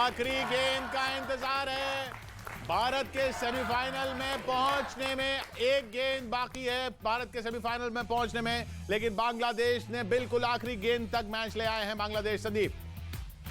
आखिरी गेंद का इंतजार है। भारत के सेमीफाइनल में पहुंचने में एक गेंद बाकी है, भारत के सेमीफाइनल में पहुंचने में, लेकिन बांग्लादेश ने बिल्कुल आखिरी गेंद तक मैच ले आए हैं बांग्लादेश। संदीप,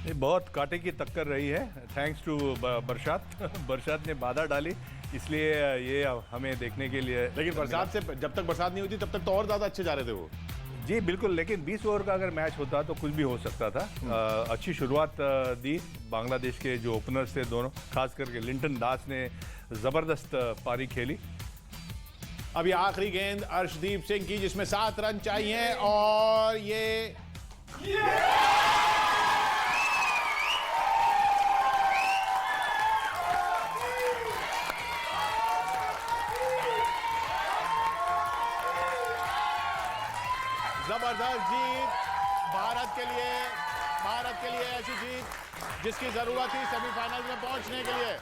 ये बहुत कांटे की टक्कर रही है, थैंक्स टू बरसात ने बाधा डाली, इसलिए ये हमें देखने के लिए। लेकिन बरसात से जब तक बरसात नहीं होती तब तक तो और ज्यादा अच्छे जा रहे थे वो। जी बिल्कुल, लेकिन 20 ओवर का अगर मैच होता तो कुछ भी हो सकता था। अच्छी शुरुआत दी बांग्लादेश के जो ओपनर्स थे दोनों, खास करके लिंटन दास ने जबरदस्त पारी खेली। अभी आखिरी गेंद अर्शदीप सिंह की, जिसमें 7 रन चाहिए, और ये जबरदस्त जीत भारत के लिए ऐसी जीत जिसकी जरूरत थी सेमीफाइनल में पहुंचने के लिए।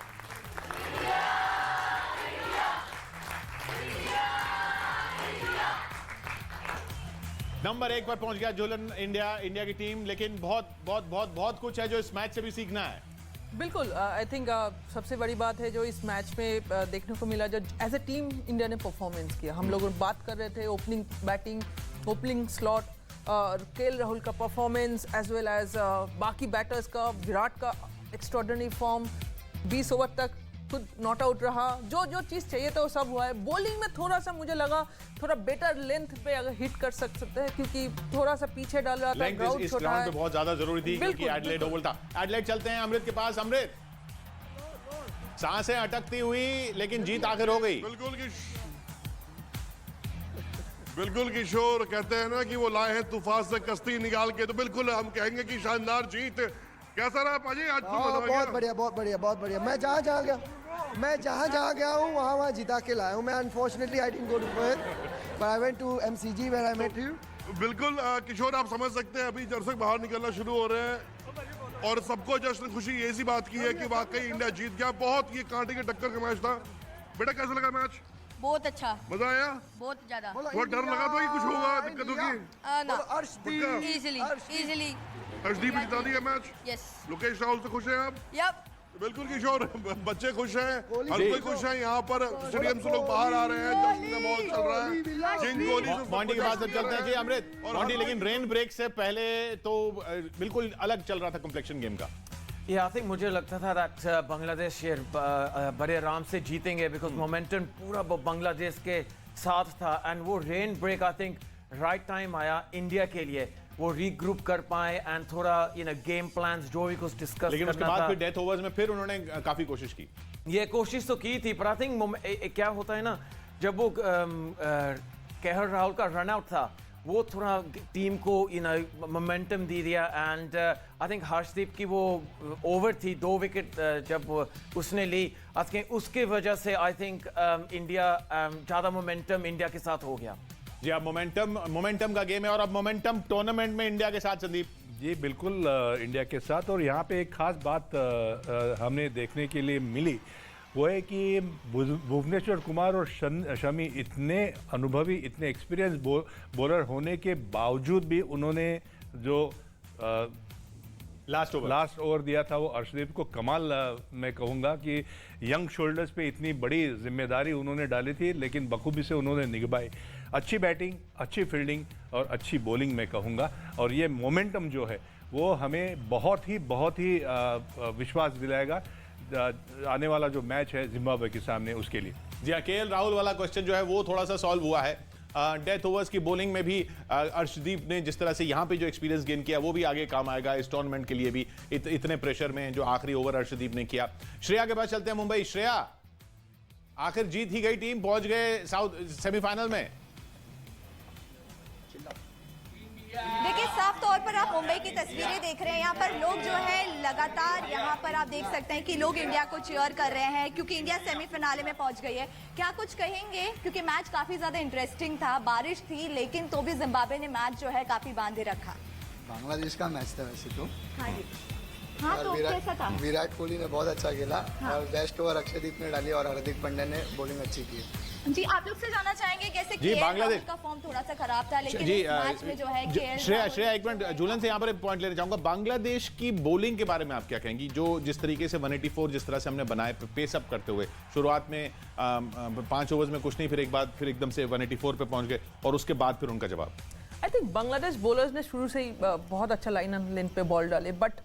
नंबर 1 पर पहुंच गया झूलन इंडिया की टीम, लेकिन बहुत कुछ है जो इस मैच से भी सीखना है। बिल्कुल, आई थिंक सबसे बड़ी बात है जो इस मैच में देखने को मिला, जो एज ए टीम इंडिया ने परफॉर्मेंस किया। हम लोग बात कर रहे थे opening batting, opening slot, KL Rahul का परफॉर्मेंस एज वेल एज बाकी बैटर्स का, विराट का एक्स्ट्रॉर्डिनरी फॉर्म, 20 ओवर तक खुद नॉट आउट रहा, जो चीज़ चाहिए था वो सब हुआ है। बॉलिंग में थोड़ा सा मुझे लगा थोड़ा बेटर लेंथ पे अगर हिट कर सकते हैं, क्योंकि थोड़ा सा पीछे डाल रहा था, ग्राउंड इस छोटा ग्राउंड है। पे बहुत ज्यादा जरूरी थी, क्योंकि एडिलेड ओवल था। एडिलेड चलते हैं अमृत के पास। अमृत, सांसें अटकती हुई लेकिन जीत आखिर हो गई। बिल्कुल किशोर, कहते हैं ना कि वो लाए हैं तूफान से कश्ती निकाल के, तो बिल्कुल हम कहेंगे कि शानदार जीत। कैसा रहा पाजी आज? बहुत बढ़िया। मैं जहाँ गया हूँ वहाँ जीता के लाया हूँ। मैं unfortunately I didn't go to Perth, but I went to MCG where I met you. बिल्कुल किशोर, आप समझ सकते हैं अभी दर्शक बाहर निकलना शुरू हो रहे हैं और सबको जश्न खुशी ये सी बात की है कि वाकई इंडिया जीत गया। बहुत ये कांटे के टक्कर का मैच था। बेटा कैसा लगा मैच? बहुत अच्छा, मजा आया? बहुत ज्यादा। बहुत डर लगा था कि कुछ होगा, दिक्कत होगी? इजीली अर्शदीप ने जिता दिया मैच। यस। लोकेश राहुल से खुश हैं आप? यप। बिल्कुल किशोर, बच्चे खुश हैं, हर कोई खुश है। यहाँ पर स्टेडियम से लोग बाहर आ रहे हैं, जश्न का माहौल चल रहा है। किंग कोहली से मॉन्टी की बात चलते हैं जी अमृत। मॉन्टी, लेकिन रेन ब्रेक से पहले तो बिल्कुल अलग चल रहा था कॉम्प्लेक्शन गेम का। आई थिंक मुझे लगता था दैट बांग्लादेश बड़े आराम से जीतेंगे, बिकॉज मोमेंटम पूरा बांग्लादेश के साथ था, एंड वो rain break I think right time आया इंडिया के लिए, वो रीग्रुप कर पाए एंड थोड़ा गेम प्लान्स जो भी कुछ डिस्कस, लेकिन उसके बाद फिर डेथ ओवर्स में फिर उन्होंने काफी कोशिश की। ये कोशिश तो की थी, पर आई थिंक क्या होता है ना, जब वो केएल राहुल का रन आउट था, वो थोड़ा टीम को मोमेंटम दे दिया, एंड आई थिंक हर्षदीप की वो ओवर थी, 2 विकेट जब उसने ली, उसके वजह से आई थिंक इंडिया ज़्यादा मोमेंटम इंडिया के साथ हो गया। जी, अब मोमेंटम का गेम है, और अब मोमेंटम टूर्नामेंट में इंडिया के साथ। संदीप जी बिल्कुल, इंडिया के साथ। और यहाँ पे एक खास बात हमने देखने के लिए मिली, वो है कि भुवनेश्वर कुमार और शमी इतने अनुभवी, इतने एक्सपीरियंस बॉलर होने के बावजूद भी उन्होंने जो लास्ट ओवर दिया था वो अर्शदीप को कमाल मैं कहूँगा कि यंग शोल्डर्स पे इतनी बड़ी जिम्मेदारी उन्होंने डाली थी, लेकिन बखूबी से उन्होंने निभाई। अच्छी बैटिंग, अच्छी फील्डिंग और अच्छी बॉलिंग मैं कहूँगा, और ये मोमेंटम जो है वो हमें बहुत ही विश्वास दिलाएगा आने वाला जो मैच है जिम्बाब्वे के सामने, उसके लिए। जी हाँ, केएल राहुल वाला क्वेश्चन जो है वो थोड़ा सा सॉल्व हुआ है। डेथ ओवर्स की बॉलिंग में भी अर्शदीप ने जिस तरह से यहाँ पे जो एक्सपीरियंस गेन किया वो भी आगे काम आएगा इस टूर्नामेंट के लिए भी, इतने प्रेशर में जो आखिरी ओवर अर्शदीप ने किया। श्रेया के पास चलते हैं मुंबई। श्रेया, आखिर जीत ही गई टीम, पहुंच गए सेमीफाइनल में। देखिए, साफ तौर पर आप मुंबई की तस्वीरें देख रहे हैं। यहाँ पर लोग जो है लगातार, यहाँ पर आप देख सकते हैं कि लोग इंडिया को चीयर कर रहे हैं, क्योंकि इंडिया सेमीफिनाले में पहुंच गई है। क्या कुछ कहेंगे, क्योंकि मैच काफी ज्यादा इंटरेस्टिंग था, बारिश थी, लेकिन तो भी जिम्बाब्वे ने मैच जो है काफी बांधे रखा। बांग्लादेश का मैच था वैसे तो। हाँ जी, हाँ, तो कैसा था? विराट कोहली ने बहुत अच्छा खेला, और बेस्ट ओवर अक्षरदीप ने डाली और हार्दिक पांड्या ने बॉलिंग अच्छी की। जी आप लोग से जानना चाहेंगे कैसे जी, KL बांग्लादेश राहुल का फॉर्म थोड़ा सा खराब था लेकिन जी इस मैच में जो है KL श्रेया एक मिनट जुलन से यहाँ पर एक पॉइंट लेना चाहूंगा। बांग्लादेश की बॉलिंग के बारे में आप क्या कहेंगी, जो जिस तरीके से 184 जिस तरह से हमने बनाए पेस अप करते हुए शुरुआत में 5 ओवर्स में कुछ नहीं, फिर एक बाद फिर एकदम से 184 पे पहुंच गए और उसके बाद फिर उनका जवाब। आई थिंक बांग्लादेश बॉलर्स ने शुरू से ही बहुत अच्छा लाइन एंड लेंथ पे बॉल डाले, but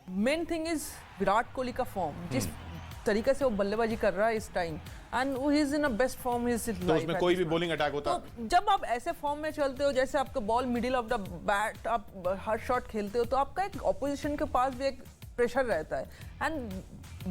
main thing is Virat Kohli का फॉर्म, जिस तरीके से वो बल्लेबाजी कर रहा है इस टाइम, एंड वो he is in a best form his life. तो उसमें कोई भी बॉलिंग अटैक होता तो जब आप ऐसे फॉर्म में चलते हो, जैसे आपका ball middle of the bat, आप हर शॉट खेलते हो, तो आपका एक ऑपोजिशन के पास भी एक प्रेशर रहता है। And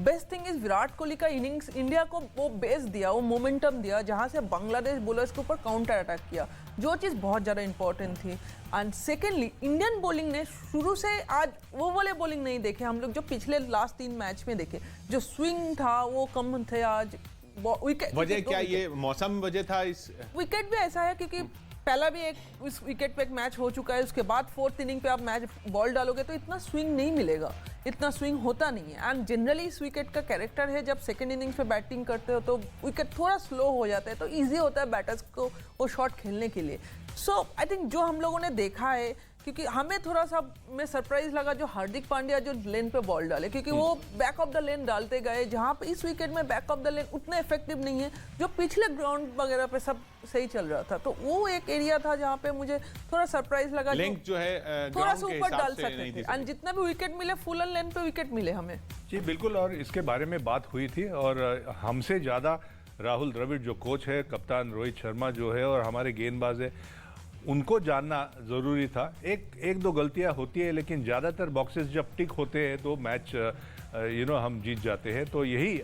best thing is Virat Kohli का इनिंग्स इंडिया को वो बेस दिया, वो मोमेंटम दिया, जहां से बांग्लादेश बॉलर्स के ऊपर काउंटर अटैक किया, जो चीज़ बहुत ज़्यादा इंपॉर्टेंट थी। एंड सेकेंडली इंडियन बॉलिंग ने शुरू से आज वो वाले बॉलिंग नहीं देखे हम लोग जो पिछले लास्ट 3 मैच में देखे, जो स्विंग था वो कम थे आज। विकेट वजह क्या, ये मौसम वजह था? इस विकेट भी ऐसा है क्योंकि पहला भी एक उस विकेट पे एक मैच हो चुका है, उसके बाद 4th इनिंग पे आप मैच बॉल डालोगे तो इतना स्विंग नहीं मिलेगा, इतना स्विंग होता नहीं है। एंड जनरली इस विकेट का कैरेक्टर है, जब सेकंड इनिंग्स पे बैटिंग करते हो तो विकेट थोड़ा स्लो हो जाता है, तो इजी होता है बैटर्स को वो शॉट खेलने के लिए। सो आई थिंक जो हम लोगों ने देखा है, क्योंकि हमें थोड़ा सा में सरप्राइज लगा जो हार्दिक पांड्या जो लेन पे बॉल डाले, क्योंकि वो बैक ऑफ द लेन डालते गए, जहां पे इस विकेट में बैक ऑफ द लेन उतने इफेक्टिव नहीं है, जो पिछले ग्राउंड वगैरह पे सब सही चल रहा था। तो वो एक एरिया था जहां पे मुझे थोड़ा सरप्राइज लगा, लिंक जो है थोड़ा ग्राउंड सा के ऊपर हिसाब डाल से सकते नहीं थे। थी। एंड जितना भी विकेट मिले फुल एंड लेन पे विकेट मिले हमें। जी बिल्कुल, और इसके बारे में बात हुई थी, और हमसे ज़्यादा राहुल द्रविड़ जो कोच है, कप्तान रोहित शर्मा जो है, और हमारे गेंदबाज है, उनको जानना ज़रूरी था। एक दो गलतियां होती है, लेकिन ज़्यादातर बॉक्सेस जब टिक होते हैं तो मैच हम जीत जाते हैं। तो यही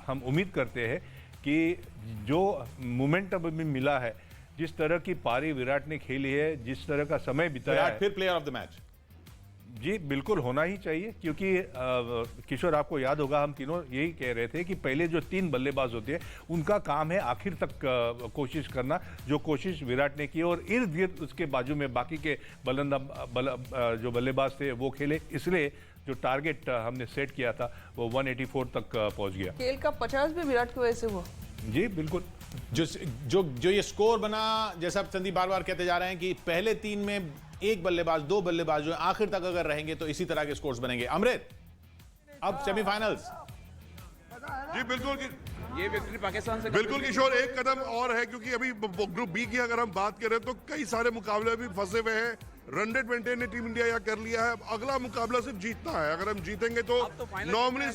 हम उम्मीद करते हैं कि जो मोमेंटम अभी मिला है, जिस तरह की पारी विराट ने खेली है, जिस तरह का समय बिताया विराट है, फिर प्लेयर ऑफ द मैच। जी बिल्कुल होना ही चाहिए, क्योंकि किशोर आपको याद होगा हम तीनों यही कह रहे थे कि पहले जो 3 बल्लेबाज होते हैं उनका काम है आखिर तक कोशिश करना, जो कोशिश विराट ने की, और इर्द गिर्द उसके बाजू में बाकी के जो बल्लेबाज थे वो खेले, इसलिए जो टारगेट हमने सेट किया था वो 184 तक पहुंच गया। खेल का 50 भी विराट की वजह से हुआ। जी बिल्कुल, जो ये स्कोर बना, जैसा संदीप बार बार कहते जा रहे हैं कि पहले 3 में 1 बल्लेबाज 2 बल्लेबाज जो आखिर तक अगर रहेंगे तो इसी तरह के स्कोर्स बनेंगे। अमृत, अब सेमीफाइनल्स। जी बिल्कुल ये विक्ट्री पाकिस्तान से बिल्कुल किशोर, एक कदम और है, क्योंकि अभी ग्रुप बी की अगर हम बात करें तो कई सारे मुकाबले भी फंसे हुए हैं। रन रेट मेंटेन ने टीम इंडिया यहाँ कर लिया है, अब अगला मुकाबला सिर्फ जीतना है। अगर हम जीतेंगे तो नॉर्मली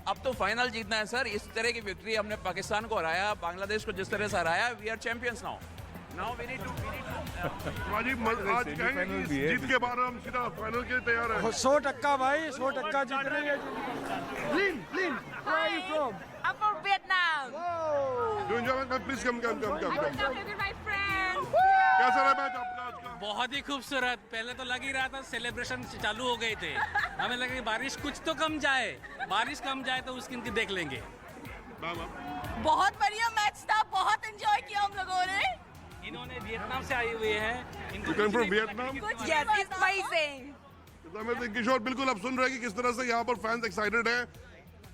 अब तो फाइनल जीतना है सर। इस तरह की विक्ट्री हमने पाकिस्तान को हराया, बांग्लादेश को जिस तरह से हराया, we are champions now we need to आज कहेंगे कि इस जीत के बाद हम सीधा फाइनल के लिए तैयार है। 100% भाई, 100% जीतेंगे। Lin, where are you from? I'm from Vietnam. Please come With my friends. कैसा रहा मैच आपका आज का? बहुत ही खूबसूरत। पहले तो लग ही रहा था सेलिब्रेशन चालू हो गए थे, हमें लगा कि बारिश कुछ तो कम जाए, बारिश कम जाए तो उसकी देख लेंगे। बहुत बढ़िया मैच था, बहुत एंजॉय किया हम लोगों ने। इन्होंने वियतनाम से आए हुए हैं। You come from Vietnam? Yes, it's amazing. किशोर बिल्कुल अब सुन रहे हैं कि किस तरह से यहाँ पर फैंस एक्साइटेड हैं,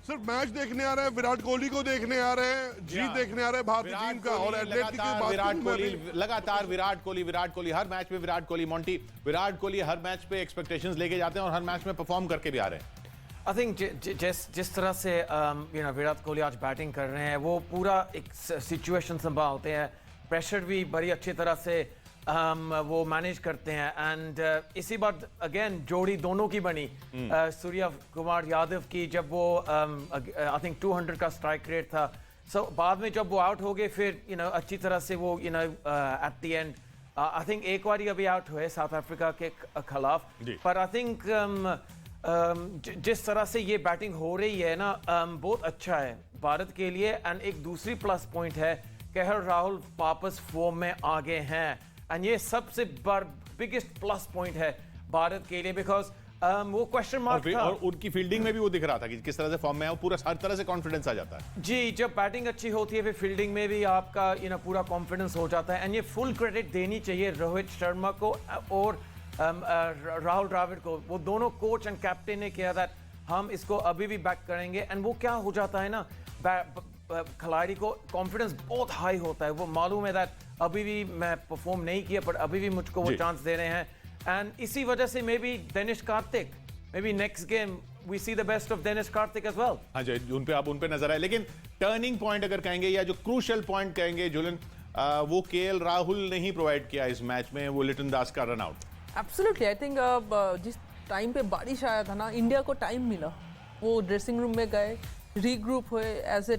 सिर्फ मैच देखने आ रहे हैं, विराट कोहली को देखने आ रहे हैं, जीत देखने आ रहे हैं भारतीय टीम का। और एथलेटिक की बात लगातार विराट कोहली हर मैच में विराट कोहली मोंटी विराट कोहली हर मैच पे एक्सपेक्टेशंस लेके जाते हैं और हर मैच में परफॉर्म करके भी आ रहे हैं। आई थिंक जिस तरह से विराट कोहली आज बैटिंग कर रहे हैं, वो पूरा एक सिचुएशन संभालते हैं, प्रेशर भी बड़ी अच्छी तरह से वो मैनेज करते हैं। एंड इसी बार अगेन जोड़ी दोनों की बनी, सूर्या कुमार यादव की, जब वो आई थिंक 200 का स्ट्राइक रेट था। सो बाद में जब वो आउट हो गए, फिर अच्छी तरह से वो at the and I think एक बार ही अभी आउट हुए साउथ अफ्रीका के खिलाफ, पर आई थिंक जिस तरह से ये बैटिंग हो रही है ना, बहुत अच्छा है भारत के लिए। एंड एक दूसरी प्लस पॉइंट है, केएल राहुल वापस फॉर्म में आ गए हैं, एंड ये सबसे बिगेस्ट प्लस पॉइंट है भारत के लिए, बिकॉज वो क्वेश्चन मार्क था। और उनकी फील्डिंग में भी वो दिख रहा था कि किस तरह से फॉर्म में है, वो पूरा हर तरह से कॉन्फिडेंस आ जाता है। जी, जब बैटिंग अच्छी होती है फिर फील्डिंग में भी आपका पूरा कॉन्फिडेंस हो जाता है। एंड ये फुल क्रेडिट देनी चाहिए रोहित शर्मा को और राहुल द्रविड़ को, वो दोनों कोच एंड कैप्टन ने किया दैट हम इसको अभी भी बैक करेंगे। एंड वो क्या हो जाता है ना, खिलाड़ी को कॉन्फिडेंस बहुत हाई होता है, वो मालूम है दैट अभी भी मैं परफॉर्म नहीं किया पर अभी भी मुझको वो चांस दे रहे हैं, एंड इसी वजह से maybe Dinesh Karthik, maybe next game we see the best of Dinesh Karthik as well. हाँ जी, उन पे नजर आए। लेकिन टर्निंग पॉइंट अगर कहेंगे या जो क्रूशियल पॉइंट कहेंगे जुलन, वो केएल राहुल ने ही प्रोवाइड किया इस मैच में, वो लिटन दास का run out. Absolutely, I think जिस टाइम पे बारिश आया था ना, इंडिया को टाइम मिला, वो ड्रेसिंग रूम में गए, रीग्रुप हुए, एज ए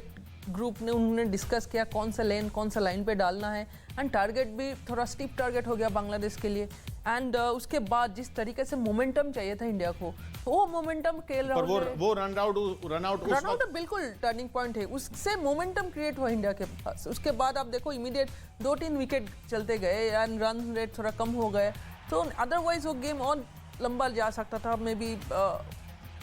ग्रुप ने उन्होंने डिस्कस किया कौन सा लेन कौन सा लाइन पे डालना है, एंड टारगेट भी थोड़ा स्टीप टारगेट हो गया बांग्लादेश के लिए, एंड उसके बाद जिस तरीके से मोमेंटम चाहिए था इंडिया को, वो मोमेंटम केएल राहुल वो रन आउट बिल्कुल टर्निंग पॉइंट है, उससे मोमेंटम क्रिएट हुआ इंडिया के पास। उसके बाद आप देखो इमीडिएट 2-3 विकेट चलते गए एंड रन रेट थोड़ा कम हो गए, तो अदरवाइज वो गेम और लंबा जा सकता था, मे बी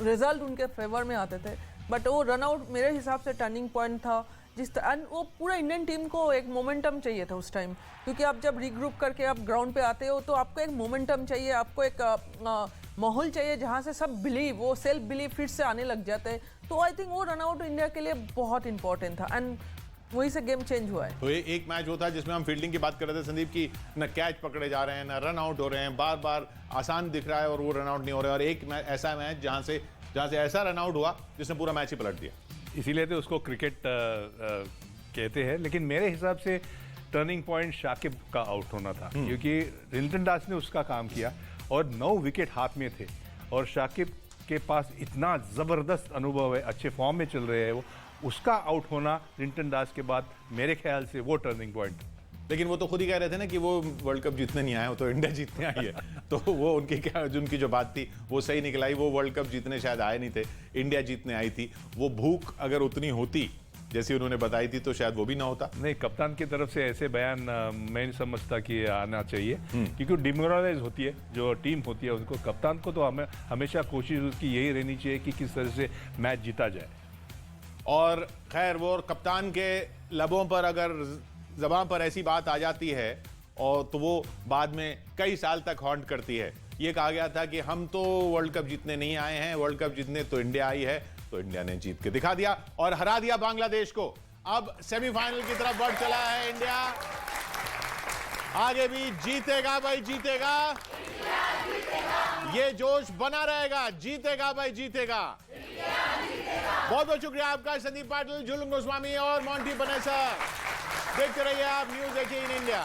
रिजल्ट उनके फेवर में आते थे, बट वो रन आउट मेरे हिसाब से टर्निंग पॉइंट था। एंड वो पूरा इंडियन टीम को एक मोमेंटम चाहिए था उस टाइम, क्योंकि आप जब रीग्रुप करके आप ग्राउंड पे आते हो तो आपको एक मोमेंटम चाहिए, आपको एक माहौल चाहिए जहाँ से सब बिलीव, वो सेल्फ बिलीव फिर से आने लग जाते हैं। तो आई थिंक वो रन आउट इंडिया के लिए बहुत इंपॉर्टेंट था, एंड वहीं से गेम चेंज हुआ है। तो ये एक मैच होता है जिसमें हम फील्डिंग की बात कर रहे थे संदीप की, न कैच पकड़े जा रहे हैं न रन आउट हो रहे हैं, बार बार आसान दिख रहा है और वो रन आउट नहीं हो रहे, और एक ऐसा मैच जहाँ से ऐसा रन आउट हुआ जिसने पूरा मैच ही पलट दिया। इसीलिए तो उसको क्रिकेट कहते हैं। लेकिन मेरे हिसाब से टर्निंग पॉइंट शाकिब का आउट होना था, क्योंकि लिटन दास ने उसका काम किया और 9 विकेट हाथ में थे, और शाकिब के पास इतना ज़बरदस्त अनुभव है, अच्छे फॉर्म में चल रहे हैं वो, उसका आउट होना लिटन दास के बाद मेरे ख्याल से वो टर्निंग पॉइंट। लेकिन वो तो खुद ही कह रहे थे ना कि वो वर्ल्ड कप जीतने नहीं आए, वो तो इंडिया जीतने आई है, तो वो उनकी जो बात थी वो सही निकलाई, वो वर्ल्ड कप जीतने शायद आए नहीं थे, इंडिया जीतने आई थी। वो भूख अगर उतनी होती जैसी उन्होंने बताई थी तो शायद वो भी ना होता। नहीं, कप्तान की तरफ से ऐसे बयान मैं नहीं समझता कि आना चाहिए, क्योंकि डिमोरलाइज होती है जो टीम होती है उनको। कप्तान को तो हमेशा कोशिश उसकी यही रहनी चाहिए कि किस तरह से मैच जीता जाए। और खैर वो कप्तान के लबों पर अगर ज़बान पर ऐसी बात आ जाती है और तो वो बाद में कई साल तक हॉन्ट करती है। ये कहा गया था कि हम तो वर्ल्ड कप जीतने नहीं आए हैं, वर्ल्ड कप जीतने तो इंडिया आई है, तो इंडिया ने जीत के दिखा दिया और हरा दिया बांग्लादेश को। अब सेमीफाइनल की तरफ बढ़ चला है इंडिया, आगे भी जीतेगा भाई जीतेगा, ये जोश बना रहेगा, जीतेगा भाई जीतेगा। बहुत बहुत शुक्रिया आपका संदीप पाटिल, झुलन गोस्वामी और मोंटी बनेसर। देखते रहिए आप न्यूज़ 18 इंडिया।